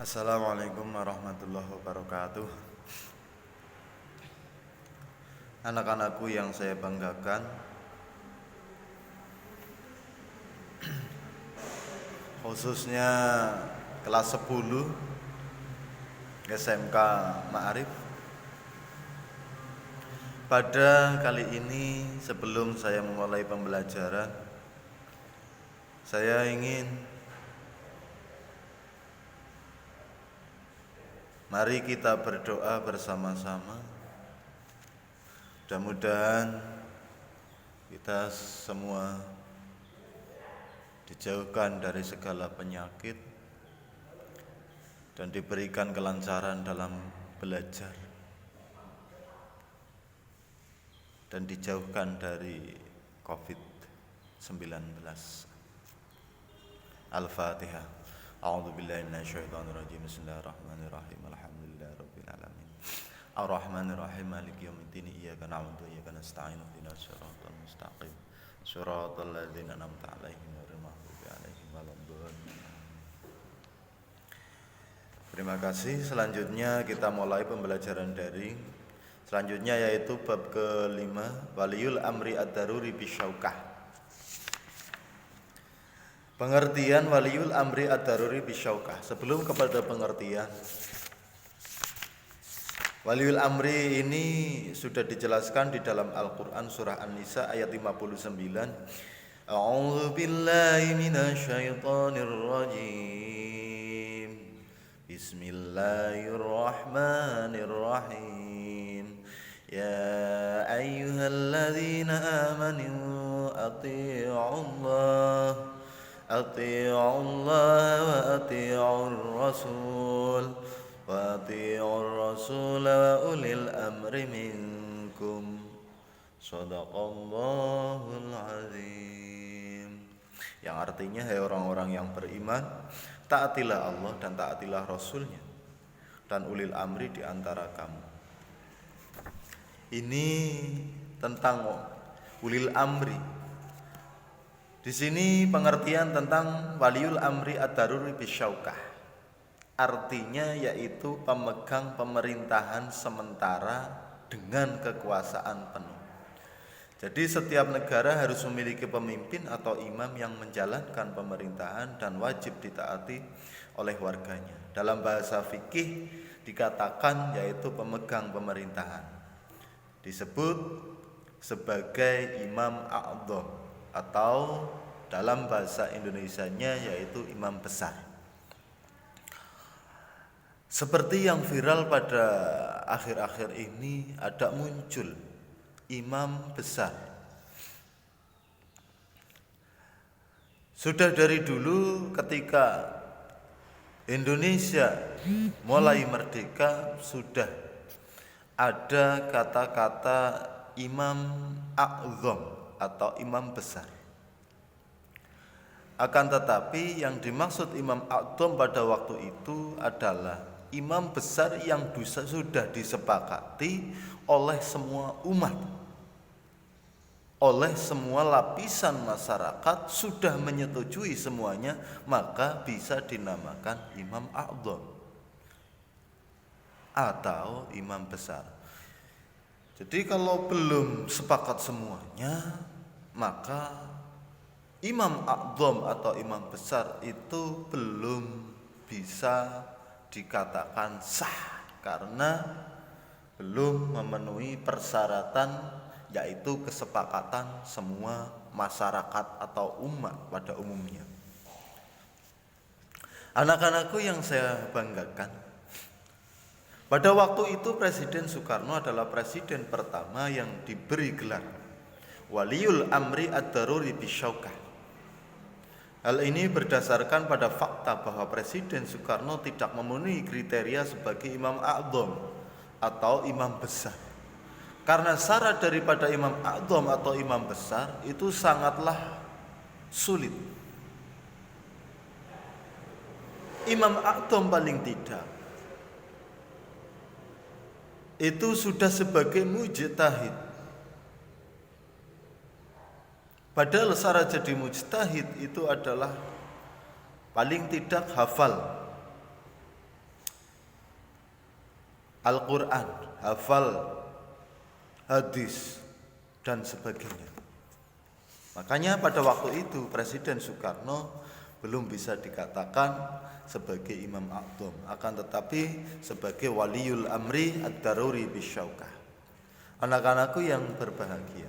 Assalamualaikum warahmatullahi wabarakatuh. Anak-anakku yang saya banggakan, khususnya kelas 10 SMK Ma'arif. Pada kali ini sebelum saya memulai pembelajaran, saya ingin mari kita berdoa bersama-sama. Mudah-mudahan kita semua dijauhkan dari segala penyakit dan diberikan kelancaran dalam belajar dan dijauhkan dari COVID-19. Al-Fatihah. A'udzubillahi minasyaitonirrajim. Bismillahirrahmanirrahim. Alhamdulillahirabbil alamin. Ar-Rahmanir-Rahim. Maliki yaumiddin. Iyyaka na'budu wa iyyaka nasta'in. Ihdinas siratal mustaqim. Shiratal ladzina an'amta 'alaihim ghairil maghdubi 'alaihim waladdallin. Terima kasih. Selanjutnya kita mulai pembelajaran daring. Selanjutnya yaitu bab ke-5, Waliyul Amri Ad-Daruri Bisyaukah. Pengertian Waliyul Amri Ad-Daruri Bisyaukah. Sebelum kepada pengertian, Waliyul Amri ini sudah dijelaskan di dalam Al-Quran surah An-Nisa ayat 59. A'udzu billahi minasyaitonir rajim. Bismillahirrahmanirrahim. Ya ayyuhalladzina amanu atii'ullah wa atii'ur rasul wa atii'ur rasul wa ulil amri minkum. Shadaqallahul azim. Yang artinya, hai orang-orang yang beriman, taatilah Allah dan taatilah Rasulnya dan ulil amri di antara kamu. Ini tentang ulil amri. Di sini pengertian tentang Waliyul Amri Ad-Daruri Bisyaukah. Artinya yaitu pemegang pemerintahan sementara dengan kekuasaan penuh. Jadi setiap negara harus memiliki pemimpin atau imam yang menjalankan pemerintahan dan wajib ditaati oleh warganya. Dalam bahasa fikih dikatakan yaitu pemegang pemerintahan. Disebut sebagai imam a'dham atau dalam bahasa Indonesianya yaitu imam besar. Seperti yang viral pada akhir-akhir ini, ada muncul imam besar. Sudah dari dulu ketika Indonesia mulai merdeka sudah ada kata-kata imam a'dham atau imam besar. Akan tetapi yang dimaksud imam a'dham pada waktu itu adalah imam besar yang sudah disepakati oleh semua umat, oleh semua lapisan masyarakat, sudah menyetujui semuanya, maka bisa dinamakan imam a'dham atau imam besar. Jadi kalau belum sepakat semuanya, maka imam a'dham atau imam besar itu belum bisa dikatakan sah karena belum memenuhi persyaratan, yaitu kesepakatan semua masyarakat atau umat pada umumnya. Anak-anakku yang saya banggakan, pada waktu itu Presiden Soekarno adalah presiden pertama yang diberi gelar Waliyul Amri Ad-Daruri Bisyaukah. Hal ini berdasarkan pada fakta bahwa Presiden Soekarno tidak memenuhi kriteria sebagai imam a'dham atau imam besar. Karena syarat daripada imam a'dham atau imam besar itu sangatlah sulit. Imam a'dham paling tidak itu sudah sebagai mujtahid. Padahal syarat jadi mujtahid itu adalah paling tidak hafal Al-Quran, hafal hadis, dan sebagainya. Makanya pada waktu itu Presiden Soekarno belum bisa dikatakan sebagai Imam A'dham, akan tetapi sebagai Waliul Amri Ad-Daruri Bisyaukah. Anak-anakku yang berbahagia,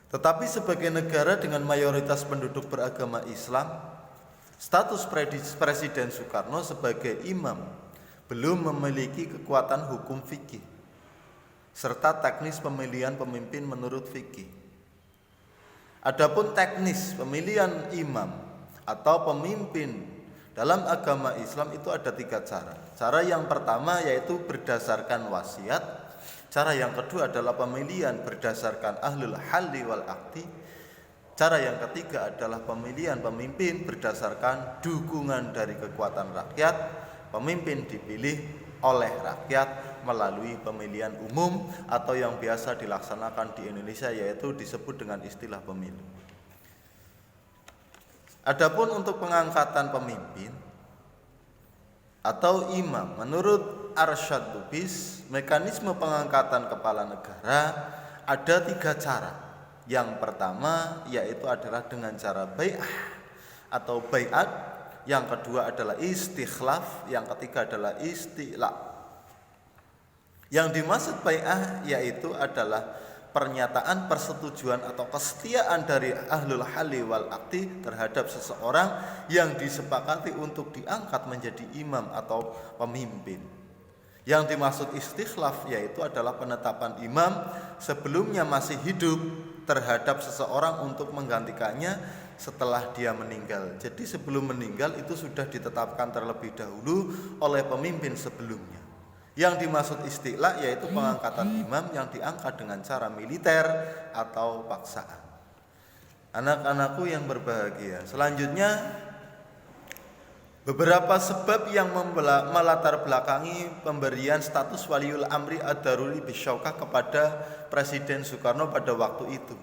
tetapi sebagai negara dengan mayoritas penduduk beragama Islam, status Presiden Soekarno sebagai imam belum memiliki kekuatan hukum fikih serta teknis pemilihan pemimpin menurut fikih. Adapun teknis pemilihan imam atau pemimpin dalam agama Islam itu ada 3 cara. Cara yang pertama yaitu berdasarkan wasiat. Cara yang kedua adalah pemilihan berdasarkan ahlul halli wal aqdi. Cara yang ketiga adalah pemilihan pemimpin berdasarkan dukungan dari kekuatan rakyat. Pemimpin dipilih oleh rakyat melalui pemilihan umum atau yang biasa dilaksanakan di Indonesia yaitu disebut dengan istilah pemilu. Adapun untuk pengangkatan pemimpin atau imam, menurut Arsyad Lubis, mekanisme pengangkatan kepala negara ada 3 cara. Yang pertama yaitu adalah dengan cara bai'ah atau bai'at. Yang kedua adalah istikhlaf, yang ketiga adalah isti'la. Yang dimaksud bai'ah yaitu adalah pernyataan persetujuan atau kesetiaan dari ahlul halli wal aqdi terhadap seseorang yang disepakati untuk diangkat menjadi imam atau pemimpin. Yang dimaksud istikhlaf yaitu adalah penetapan imam sebelumnya masih hidup terhadap seseorang untuk menggantikannya setelah dia meninggal. Jadi sebelum meninggal itu sudah ditetapkan terlebih dahulu oleh pemimpin sebelumnya. Yang dimaksud isti'la yaitu pengangkatan imam yang diangkat dengan cara militer atau paksaan. Anak-anakku yang berbahagia, selanjutnya beberapa sebab yang melatar belakangi pemberian status Waliul Amri Ad-Daruri Bisyaukah kepada Presiden Soekarno pada waktu itu.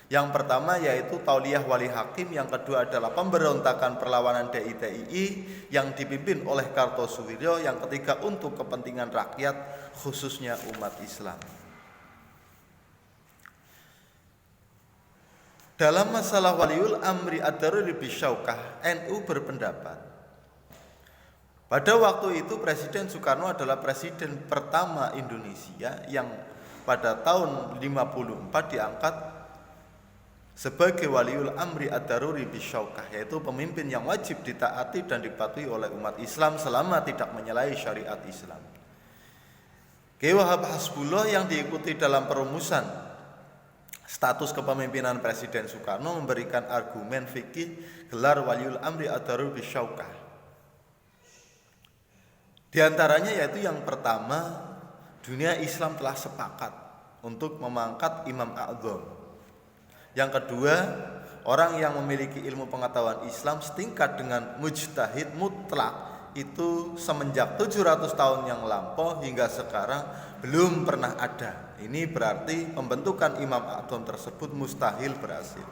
Yang pertama yaitu Tauliyah Wali Hakim, yang kedua adalah pemberontakan perlawanan DITII yang dipimpin oleh Kartosuwiryo, yang ketiga untuk kepentingan rakyat khususnya umat Islam. Dalam masalah Waliul Amri Ad-Daruri Bisyaukah, NU berpendapat pada waktu itu Presiden Soekarno adalah presiden pertama Indonesia yang pada tahun 54 diangkat sebagai Waliul Amri Ad-Daruri Bisyaukah, yaitu pemimpin yang wajib ditaati dan dipatuhi oleh umat Islam selama tidak menyalahi syariat Islam. Kiai Wahab Hasbullah yang diikuti dalam perumusan status kepemimpinan Presiden Soekarno memberikan argumen fikih gelar Waliul Amri Ad-Daruri Bisyaukah. Di antaranya yaitu yang pertama, dunia Islam telah sepakat untuk memangkat Imam A'dham. Yang kedua, orang yang memiliki ilmu pengetahuan Islam setingkat dengan mujtahid mutlak itu semenjak 700 tahun yang lampau hingga sekarang belum pernah ada. Ini berarti pembentukan Imam A'dham tersebut mustahil berhasil.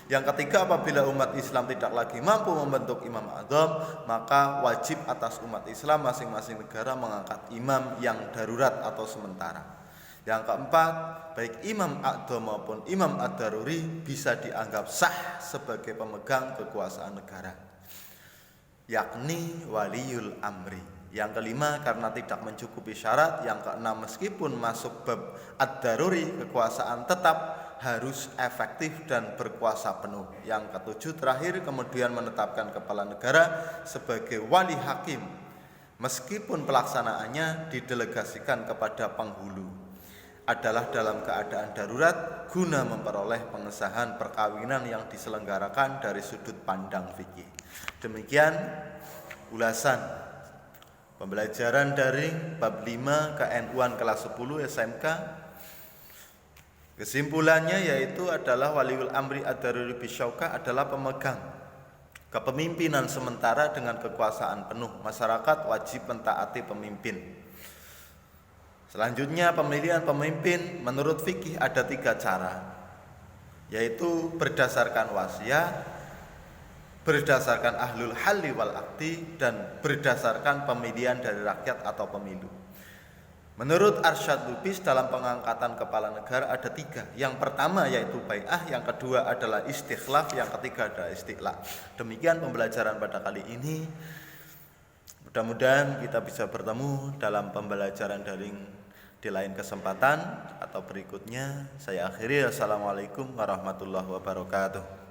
Yang ketiga, apabila umat Islam tidak lagi mampu membentuk Imam A'dham, maka wajib atas umat Islam masing-masing negara mengangkat imam yang darurat atau sementara. Yang keempat, baik Imam A'dham maupun Imam Ad-Daruri bisa dianggap sah sebagai pemegang kekuasaan negara, yakni Waliul Amri. Yang kelima, karena tidak mencukupi syarat. Yang keenam, meskipun masuk bab Ad-Daruri, kekuasaan tetap harus efektif dan berkuasa penuh. Yang ketujuh, terakhir, kemudian menetapkan kepala negara sebagai wali hakim, meskipun pelaksanaannya didelegasikan kepada penghulu, adalah dalam keadaan darurat guna memperoleh pengesahan perkawinan yang diselenggarakan dari sudut pandang fikih. Demikian ulasan pembelajaran daring bab 5 KNU-an kelas 10 SMK. Kesimpulannya yaitu adalah Waliul Amri Ad-Daruri Bisyaukah adalah pemegang kepemimpinan sementara dengan kekuasaan penuh. Masyarakat wajib mentaati pemimpin. Selanjutnya, pemilihan pemimpin menurut fikih ada 3 cara, yaitu berdasarkan wasiat, berdasarkan ahlul halli wal aqdi, dan berdasarkan pemilihan dari rakyat atau pemilu. Menurut Arsyad Lubis dalam pengangkatan kepala negara ada 3. Yang pertama yaitu bai'ah, yang kedua adalah istikhlaf, yang ketiga adalah istiqlal. Demikian pembelajaran pada kali ini. Mudah-mudahan kita bisa bertemu dalam pembelajaran daring di lain kesempatan atau berikutnya. Saya akhiri. Assalamualaikum warahmatullahi wabarakatuh.